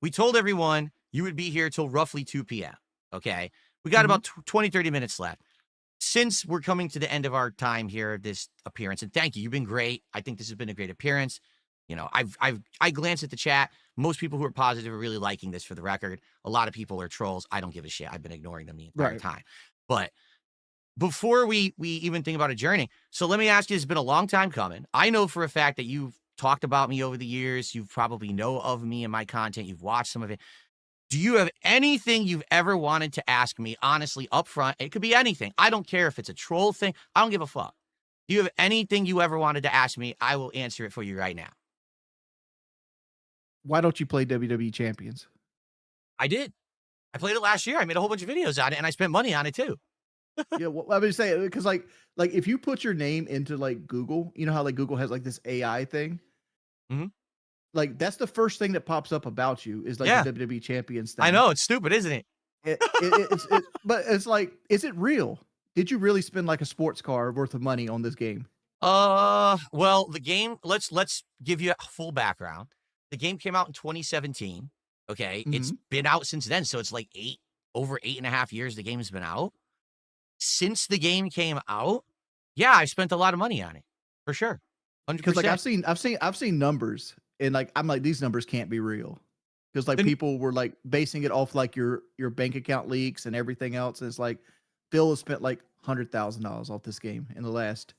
we told everyone you would be here till roughly 2 p.m. Okay. We got Mhm. about 20, 30 minutes left. Since we're coming to the end of our time here, this appearance, and thank you, you've been great. I think this has been a great appearance. You know, I glanced at the chat. Most people who are positive are really liking this for the record. A lot of people are trolls. I don't give a shit. I've been ignoring them the entire Right. time. But before we even think about a journey, so let me ask you, it's been a long time coming. I know for a fact that you've talked about me over the years. You probably know of me and my content. You've watched some of it. Do you have anything you've ever wanted to ask me, honestly, up front? It could be anything. I don't care if it's a troll thing. I don't give a fuck. Do you have anything you ever wanted to ask me? I will answer it for you right now. Why don't you play WWE Champions? I did. I played it last year. I made a whole bunch of videos on it, and I spent money on it too. Yeah, well, I mean, say because like if you put your name into like Google, you know how like Google has like this AI thing. Mhm. Like that's the first thing that pops up about you is like Yeah, the WWE Champions I thing. know. It's stupid, isn't it? But it's like, is it real? Did you really spend like a sports car worth of money on this game? Well, the game, let's give you a full background. The game came out in 2017. Okay. It's Mhm. been out since then. So it's like over 8.5 years the game's been out. Since the game came out, yeah, I spent a lot of money on it. For sure. Because like 100%. I've seen numbers and like I'm like these numbers can't be real. Because like Then people were like basing it off like your bank account leaks and everything else. And it's like Phil has spent like $100,000 off this game in the last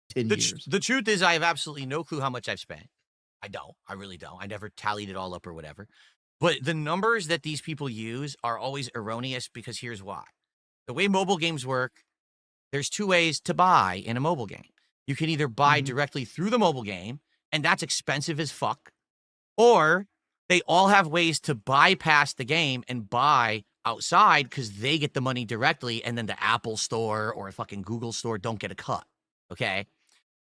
10 years. the truth is I have absolutely no clue how much I've spent. I don't. I really don't. I never tallied it all up or whatever. But the numbers that these people use are always erroneous because here's why. The way mobile games work, there's two ways to buy in a mobile game. You can either buy Mhm. directly through the mobile game, and that's expensive as fuck, or they all have ways to bypass the game and buy outside because they get the money directly, and then the Apple store or a fucking Google store don't get a cut. Okay.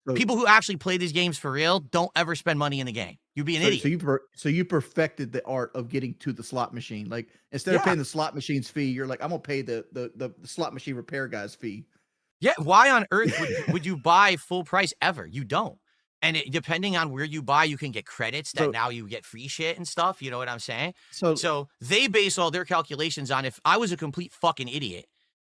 So People who actually play these games for real don't ever spend money in the game. You'd be an idiot. so you perfected the art of getting to the slot machine. Like instead of Yeah. paying the slot machine's fee, you're like, I'm gonna pay the slot machine repair guy's fee. Yeah. Why on earth would you buy full price ever? You don't. And depending on where you buy, you can get credits that So now you get free shit and stuff. You know what I'm saying? so So they base all their calculations on if I was a complete fucking idiot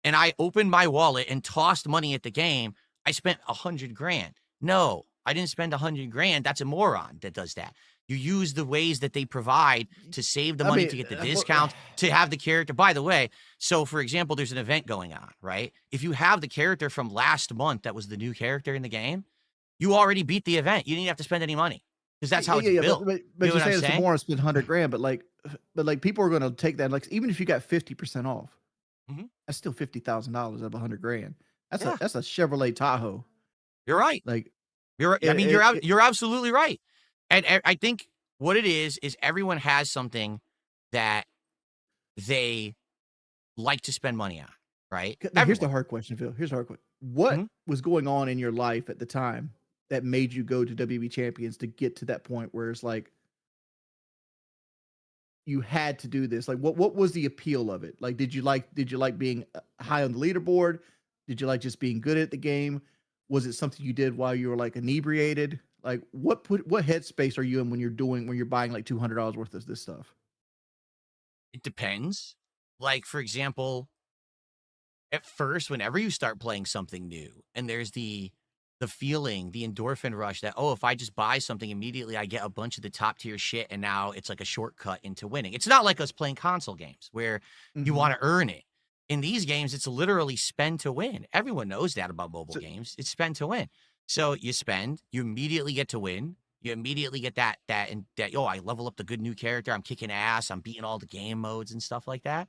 and I opened my wallet and tossed money at the game, I spent 100 grand. No, I didn't spend 100 grand. That's a moron that does that. You use the ways that they provide to save the I money mean, to get the well, discounts, to have the character. By the way, so for example, there's an event going on, right? If you have the character from last month that was the new character in the game, you already beat the event. You didn't have to spend any money because that's how it's yeah, built. You but know you're what I'm saying it's saying? more to spend 100 grand, but like people are gonna take that. Like even if you got 50% off, Mhm. that's still $50,000 of 100 grand. Yeah, That's a Chevrolet Tahoe. you're right. Like You're I mean, it you're absolutely right. And I think what it is everyone has something that they like to spend money on, right? now here's the Everyone. hard question, Phil. Here's the hard question. What Mhm. was going on in your life at the time that made you go to WWE Champions to get to that point where it's like you had to do this? Like what was the appeal of it? Like did you like being high on the leaderboard? Did you like just being good at the game? Was it something you did while you were like inebriated? Like what headspace are you in when you're buying like $200 worth of this stuff? It depends. Like, for example, at first, whenever you start playing something new and there's the feeling, the endorphin rush that, oh, if I just buy something immediately, I get a bunch of the top tier shit, and now it's like a shortcut into winning. It's not like us playing console games where you Mhm. want to earn it. In these games, it's literally spend to win. Everyone knows that about mobile So games. It's spend to win. So you spend, you immediately get to win. You immediately get that, oh, I level up the good new character. I'm kicking ass. I'm beating all the game modes and stuff like that.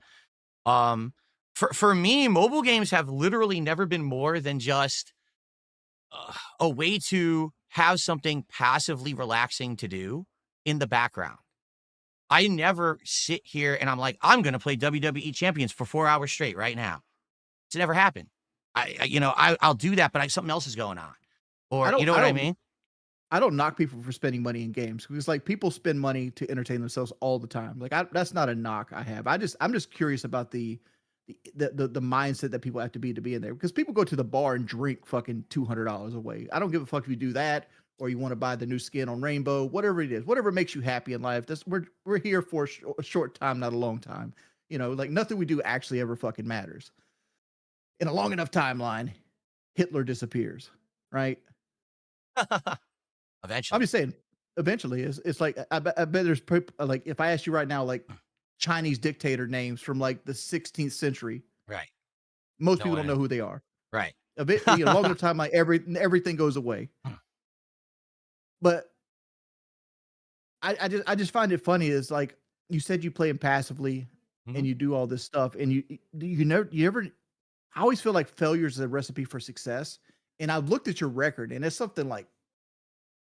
Um, for me, mobile games have literally never been more than just a way to have something passively relaxing to do in the background. I never sit here and I'm like, I'm going to play WWE Champions for 4 hours straight right now. It's never happened. I'll do that, but something else is going on, I or you don't know I what I don't mean? I don't knock people for spending money in games because like people spend money to entertain themselves all the time. Like that's not a knock I have. I'm just curious about the mindset that people have to be in there because people go to the bar and drink fucking $200 away. I don't give a fuck if you do that or you want to buy the new skin on Rainbow, whatever it is, whatever makes you happy in life. We're here for a short time, not a long time. Like nothing we do actually ever fucking matters. In a long enough timeline, Hitler disappears, right? I'm Eventually. just saying, eventually, it's like I bet there's like if I ask you right now, like Chinese dictator names from like the 16th century, Right. most No people don't one. know who they are. Right. A bit, long enough time, like everything goes away. But I just find it funny is like you said you play him passively and Mhm. you do all this stuff and you ever I always feel like failure is a recipe for success. And I've looked at your record and it's something like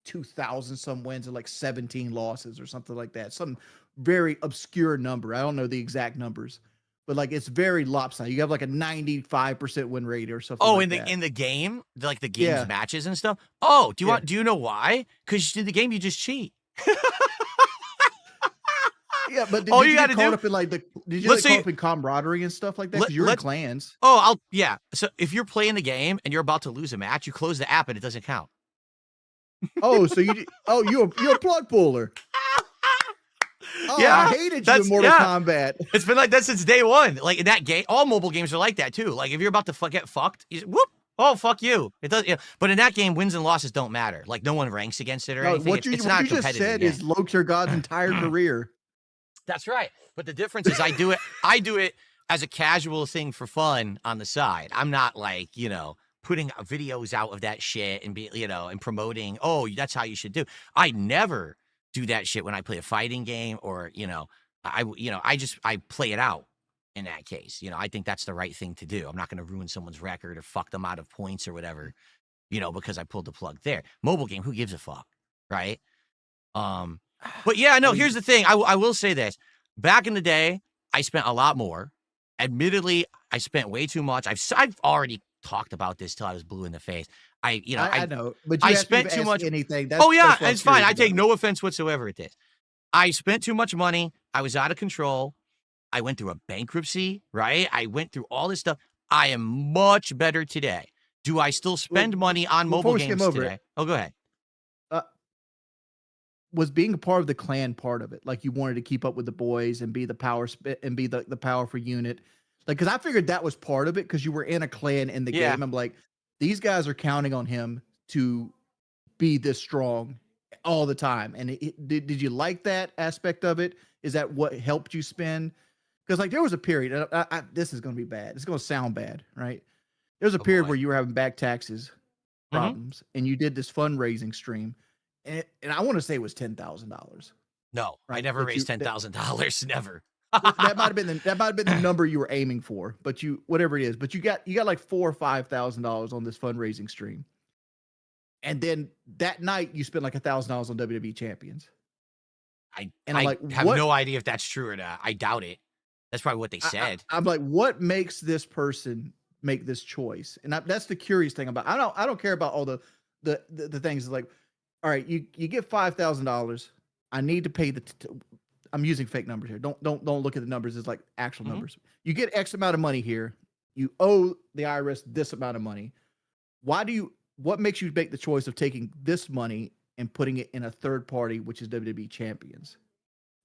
2,000 some wins and like 17 losses or something like that. Some very obscure number. I don't know the exact numbers, but like it's very lopsided. You have like a 95% win rate or something Oh, like in the that. in the game, like the game's Yeah. matches and stuff. Oh, Yeah. do you know why? Because in the game you just cheat. Yeah, but All did you you get gotta caught do. up in like did you Let's get caught say up in camaraderie and stuff like that? let Because you're in let. clans. Oh, yeah. So if you're playing the game and you're about to lose a match, you close the app and it doesn't count. Oh, so you're a plug puller. Oh, I Yeah, hated you in Mortal yeah. Kombat. It's been like that since day one. Like in that game, all mobile games are like that too. Like if you're about to get fucked, you just, whoop. Oh, fuck you. It does. Yeah. But in that game, wins and losses don't matter. Like no one ranks against it or No, anything. what It's what not a you just competitive said game. is Lokier God's entire career. That's right. But the difference is I do it as a casual thing for fun on the side. I'm not like, putting videos out of that shit and and promoting, oh, that's how you should do. I never do that shit when I play a fighting game or, I play it out in that case. I think that's the right thing to do. I'm not going to ruin someone's record or fuck them out of points or whatever, because I pulled the plug there. Mobile game, who gives a fuck? Right? Um, but yeah, I no, mean, here's the thing. I will say this. Back in the day, I spent a lot more. Admittedly, I spent way too much. I've already talked about this till I was blue in the face. I, you know, I know, but I you asked me spent to too ask much. anything. Oh yeah, That's what I'm it's fine. curious I take about. no offense whatsoever at this. I spent too much money. I was out of control. I went through a bankruptcy, right? I went through all this stuff. I am much better today. Do I still Well, spend money on before mobile we skim games over it, today? Oh, go ahead. uh, was being a part of the clan part of it? Like you wanted to keep up with the boys and be the and be the powerful unit. Like, because I figured that was part of it because you were in a clan in the Yeah. game. I'm like, these guys are counting on him to be this strong all the time. And did you like that aspect of it? Is that what helped you spend? Because like there was a period. This is going to be bad. It's going to sound bad, right? There was a Oh period where boy. you were having back taxes Hmm. problems, and you did this fundraising stream, and I want to say it was $10,000, No, I right? never raised $10,000. Never. That might have been the number you were aiming for, but whatever it is, but you got like $4,000 or $5,000 on this fundraising stream, and then that night you spent like $1,000 on WWE Champions, I and I'm I like, have what? no idea if that's true or not. I doubt it. That's probably what they said. I'm like, what makes this person make this choice? And that's the curious thing about. I don't care about all the things like, all right, you get $5,000. I need to pay I'm using fake numbers here. Don't look at the numbers as like actual Mhm. numbers. You get X amount of money here. You owe the IRS this amount of money. What makes you make the choice of taking this money and putting it in a third party, which is WWE Champions?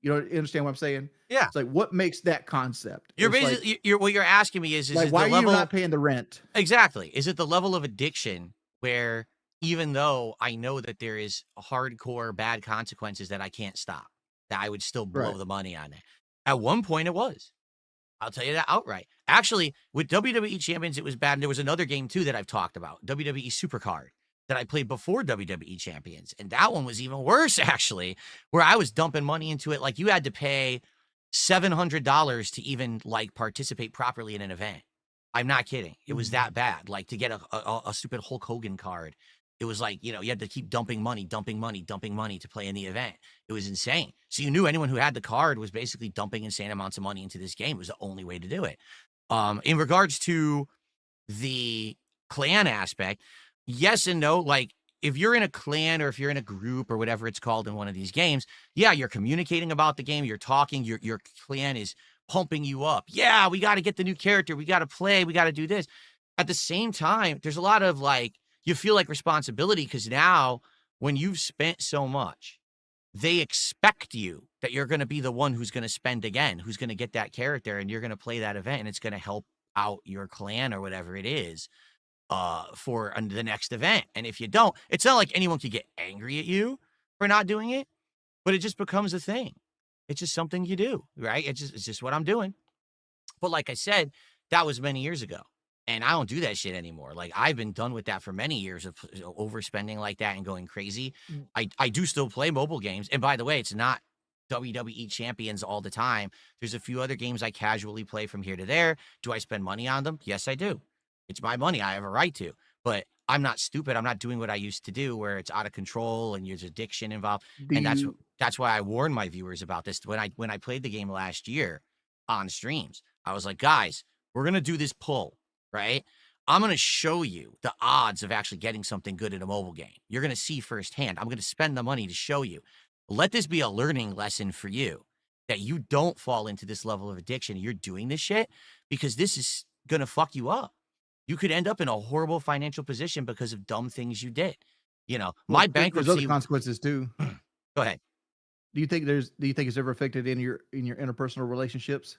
You understand what I'm saying? Yeah. It's like what makes that concept? You're It's like basically what you're asking me is like it why the are you level not paying the rent? exactly. Is it the level of addiction where even though I know that there is hardcore bad consequences that I can't stop, that I would still blow Right. the money on it. At one point it was. I'll tell you that outright. Actually, with WWE Champions, it was bad. And there was another game too that I've talked about, WWE Supercard, that I played before WWE Champions. And that one was even worse, actually, where I was dumping money into it. Like you had to pay $700 to even like participate properly in an event. I'm not kidding. It was that bad. Like to get a stupid Hulk Hogan card. It was like, you had to keep dumping money to play in the event. It was insane. So you knew anyone who had the card was basically dumping insane amounts of money into this game. It was the only way to do it. In regards to the clan aspect, yes and no. Like if you're in a clan or if you're in a group or whatever it's called in one of these games, yeah, you're communicating about the game. You're talking. Your clan is pumping you up. Yeah, we got to get the new character. We got to play. We got to do this. At the same time, there's a lot of like, you feel like responsibility because now when you've spent so much, they expect you that you're going to be the one who's going to spend again, who's going to get that character, and you're going to play that event, and it's going to help out your clan or whatever it is for the next event. And if you don't, it's not like anyone could get angry at you for not doing it, but it just becomes a thing. It's just something you do, right? It's just what I'm doing. But like I said, that was many years ago. And I don't do that shit anymore. Like, I've been done with that for many years of overspending like that and going crazy. Mm. I do still play mobile games. And by the way, it's not WWE Champions all the time. There's a few other games I casually play from here to there. Do I spend money on them? Yes, I do. It's my money. I have a right to. But I'm not stupid. I'm not doing what I used to do where it's out of control and there's addiction involved. Do And you that's why I warned my viewers about this. When I played the game last year on streams, I was like, guys, we're going to do this pull, right? I'm going to show you the odds of actually getting something good in a mobile game. You're going to see firsthand. I'm going to spend the money to show you. Let this be a learning lesson for you that you don't fall into this level of addiction. You're doing this shit because this is going to fuck you up. You could end up in a horrible financial position because of dumb things you did. You know, well, my there's other bankruptcy. consequences too. Go ahead. Do you think it's ever affected in your interpersonal relationships?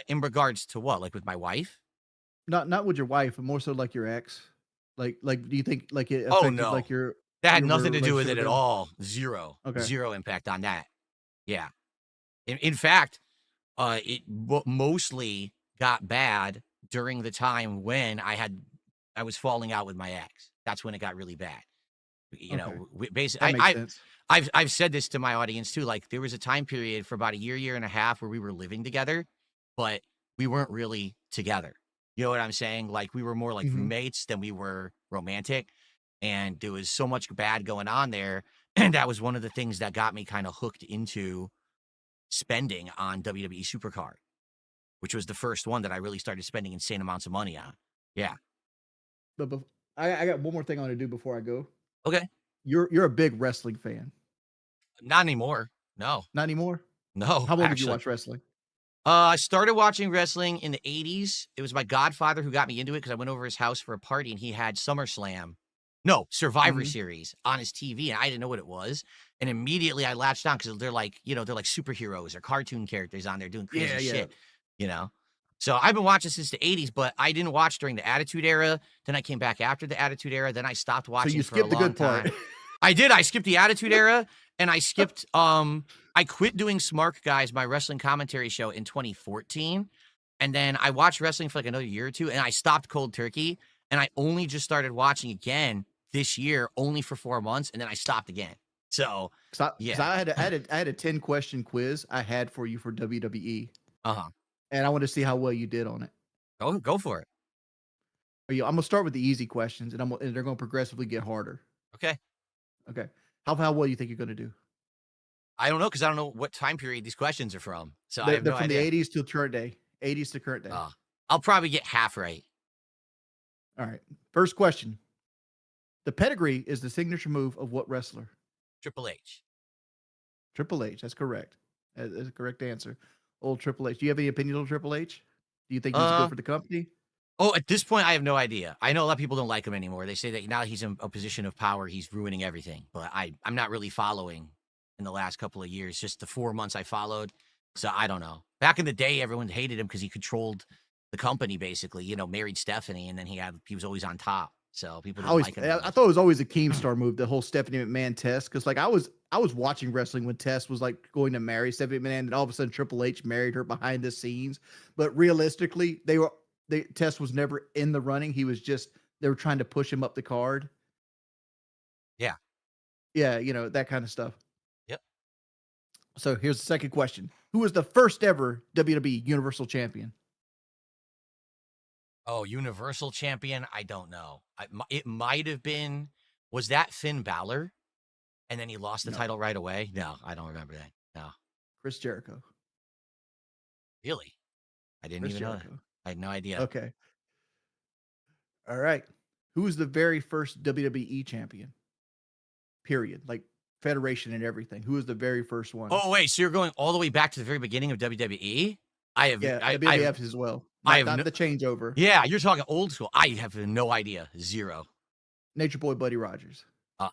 In regards to what? Like with my wife? Not with your wife, but more so like your ex. Do you think like it Oh, affected no. like your That had your nothing to do with relationship it at them? all. Zero. Okay. Zero impact on that. Yeah. In fact, it mostly got bad during the time when I was falling out with my ex. That's when it got really bad. You Okay. know, That basically, makes sense. I've said this to my audience too. Like, there was a time period for about a year and a half where we were living together, but we weren't really together. You know what I'm saying? Like, we were more like Mhm. roommates than we were romantic. And there was so much bad going on there. And that was one of the things that got me kind of hooked into spending on WWE Supercard, which was the first one that I really started spending insane amounts of money on. Yeah. But I got one more thing I want to do before I go. Okay. You're a big wrestling fan. Not anymore. No. Not anymore? No, How long have you actually. watched wrestling? I started watching wrestling in the 80s. It was my godfather who got me into it because I went over his house for a party and he had SummerSlam. No, Survivor Mhm. Series on his TV, and I didn't know what it was. And immediately I latched on because they're like, they're like superheroes or cartoon characters on there doing crazy Yeah, yeah. shit, you know? So I've been watching since the 80s, but I didn't watch during the Attitude Era. Then I came back after the Attitude Era. Then I stopped So watching you for a skipped the long good part. time. I did. I skipped the Attitude Era and I skipped I quit doing Smart Guys, my wrestling commentary show in 2014. And then I watched wrestling for like another year or two and I stopped cold turkey and I only just started watching again this year only for 4 months and then I stopped again. So, 'Cause yeah. I had a 10-question quiz I had for you for WWE, Uh-huh. and I want to see how well you did on it. Go for it. I'm gonna start with the easy questions, and they're gonna progressively get harder. Okay. Okay. How well you think you're gonna do? I don't know because I don't know what time period these questions are from. So I They're, have they're no from the idea. 80s to current day. 80s to current day. I'll probably get half right. All right. First question. The pedigree is the signature move of what wrestler? Triple H. Triple H. That's correct. That's a correct answer. Old Triple H. Do you have any opinion on Triple H? Do you think he's good Uh for the company? Oh, at this point, I have no idea. I know a lot of people don't like him anymore. They say that now he's in a position of power, he's ruining everything. But I'm not really following in the last couple of years, just the 4 months I followed. So I don't know. Back in the day, everyone hated him because he controlled the company, basically. Married Stephanie, and then he was always on top. So people I didn't always, like him that I much. thought it was always a Keemstar move, the whole Stephanie McMahon test. Because like I was watching wrestling when Tess was like going to marry Stephanie McMahon, and all of a sudden Triple H married her behind the scenes. But realistically, Tess was never in the running. They were trying to push him up the card. Yeah. Yeah, that kind of stuff. Yep. So here's the second question: who was the first ever WWE Universal Champion? Oh, Universal Champion? I don't know. It might have been. Was that Finn Balor? And then he lost the No, title right away? No, I don't remember that. No. Chris Jericho. Really? I didn't Chris even know that. Jericho. I had no idea. Okay. All right. Who was the very first WWE champion? Period. Like federation and everything. Who was the very first one? Oh, wait, so you're going all the way back to the very beginning of WWE? Yeah, WWF as well. I Not have no not the changeover. Yeah, you're talking old school. I have no idea. Zero. Nature Boy Buddy Rogers. Uh,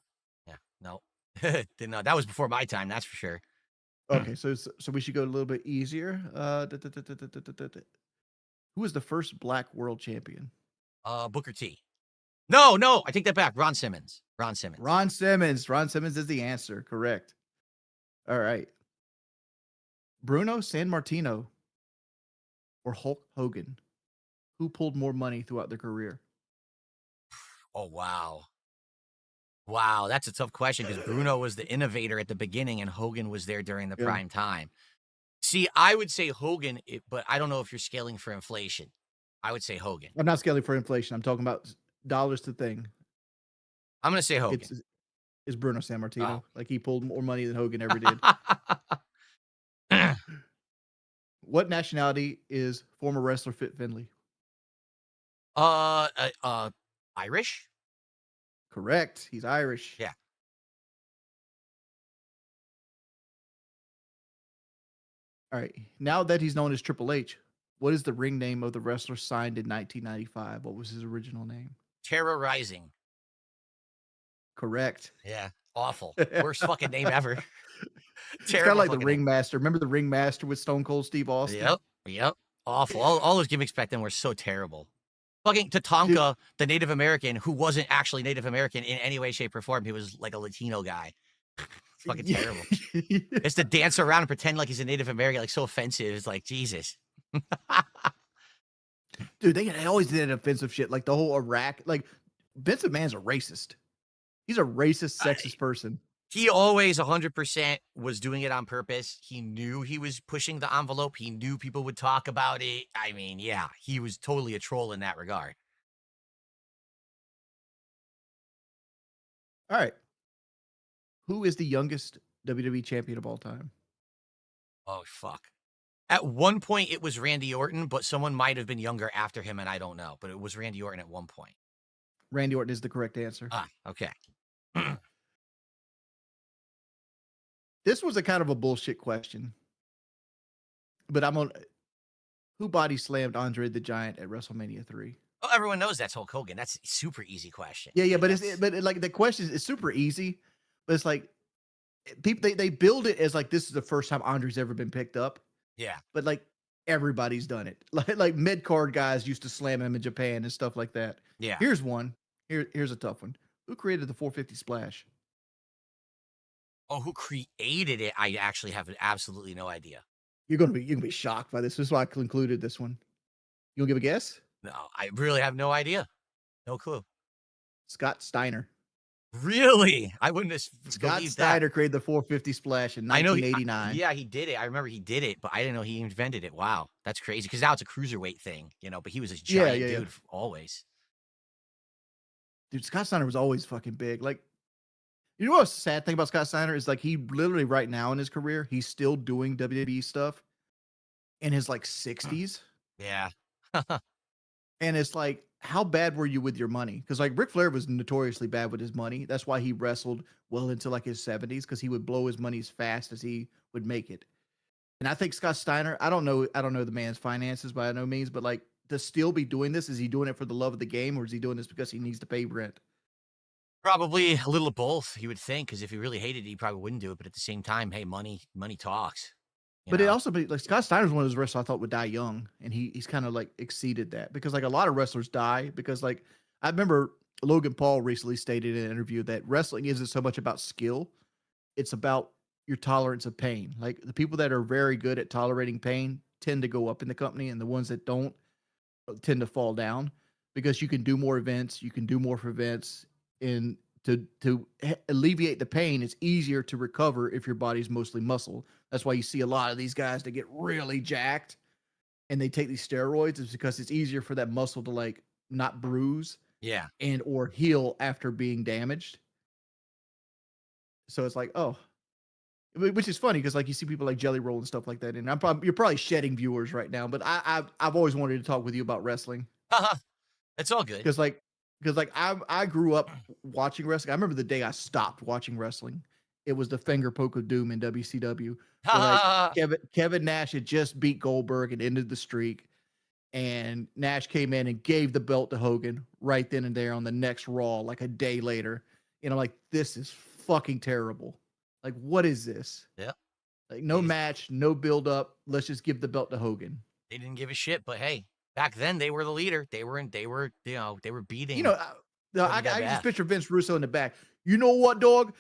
No. Didn't know. That was before my time, that's for sure. Okay, so we should go a little bit easier. Who was the first black world champion? Booker T. No, no, I take that back. Ron Simmons. Ron Simmons. Ron Simmons. Ron Simmons is the answer. Correct. All right. Bruno Sammartino or Hulk Hogan? Who pulled more money throughout their career? Oh, wow. Wow, that's a tough question because Bruno was the innovator at the beginning and Hogan was there during the Yeah. prime time. See, I would say Hogan, but I don't know if you're scaling for inflation. I would say Hogan. I'm not scaling for inflation. I'm talking about dollars to thing. I'm going to say Hogan. It's Bruno Sammartino. Oh. Like he pulled more money than Hogan ever did. What nationality is former wrestler Fit Finley? Irish? Correct. He's Irish. Yeah. All right. Now that he's known as Triple H, what is the ring name of the wrestler signed in 1995? What was his original name? Terrorizing. Correct. Yeah. Awful. Worst fucking name ever. It's kind of like the Ringmaster. Remember the Ringmaster with Stone Cold Steve Austin? Yep. Yep. Awful. All those gimmicks back then were so terrible. Fucking Tatanka, the Native American, who wasn't actually Native American in any way, shape, or form. He was like a Latino guy. It's fucking terrible. It's to dance around and pretend like he's a Native American, like so offensive. It's like, Jesus. Dude, they always did offensive shit. Like the whole Iraq. Like Vince McMahon's a racist. He's a racist, sexist person. He always 100% was doing it on purpose. He knew he was pushing the envelope. He knew people would talk about it. I mean, yeah, he was totally a troll in that regard. All right. Who is the youngest WWE champion of all time? Oh, fuck. At one point, it was Randy Orton, but someone might have been younger after him, and I don't know. But it was Randy Orton at one point. Randy Orton is the correct answer. Ah, okay. This was a kind of a bullshit question. But I'm on who body slammed Andre the Giant at WrestleMania 3? Oh, everyone knows that's Hulk Hogan. That's a super easy question. Yeah, but like the question is super easy, but it's like people they build it as like this is the first time Andre's ever been picked up. Yeah. But like everybody's done it. Like mid card guys used to slam him in Japan and stuff like that. Yeah. Here's one. Here's a tough one. Who created the 450 splash? Oh, who created it? I actually have absolutely no idea. You're gonna be shocked by this. This is why I concluded this one. You wanna give a guess? No, I really have no idea. No clue. Scott Steiner. Really? I wouldn't have Scott Steiner created the 450 splash in 1989. Yeah, he did it. I remember he did it, but I didn't know he invented it. Wow, that's crazy. Because now it's a cruiserweight thing, but he was a giant dude always. Dude, Scott Steiner was always fucking big. Like, you know what's the sad thing about Scott Steiner is like he literally right now in his career, he's still doing WWE stuff in his like 60s. Yeah. And it's like, how bad were you with your money? Because like Ric Flair was notoriously bad with his money. That's why he wrestled well into like his 70s, because he would blow his money as fast as he would make it. And I think Scott Steiner, I don't know the man's finances by no means, but like to still be doing this, is he doing it for the love of the game, or is he doing this because he needs to pay rent? Probably a little of both, you would think, because if he really hated it, he probably wouldn't do it. But at the same time, hey, money talks. But it also be like Scott Steiner's one of those wrestlers I thought would die young, and he's kind of like exceeded that, because like a lot of wrestlers die because like I remember Logan Paul recently stated in an interview that wrestling isn't so much about skill, it's about your tolerance of pain. Like the people that are very good at tolerating pain tend to go up in the company, and the ones that don't tend to fall down, because you can do more events, you can do more for events, and to alleviate the pain, it's easier to recover if your body's mostly muscle. That's why you see a lot of these guys that get really jacked and they take these steroids, is because it's easier for that muscle to like not bruise and or heal after being damaged. So it's like, oh, which is funny because like you see people like Jelly Roll and stuff like that, and you're probably shedding viewers right now, but I've always wanted to talk with you about wrestling. It's all good. Because I grew up watching wrestling. I remember the day I stopped watching wrestling. It was the finger poke of doom in WCW. Like Kevin Nash had just beat Goldberg and ended the streak, and Nash came in and gave the belt to Hogan right then and there on the next Raw, like a day later. And I'm like, this is fucking terrible. Like, what is this? Yeah. Like, no match, no build up. Let's just give the belt to Hogan. They didn't give a shit, but hey, back then they were the leader. They were You beating know, I can just WWF. picture Vince Russo in the back. You know what, dog?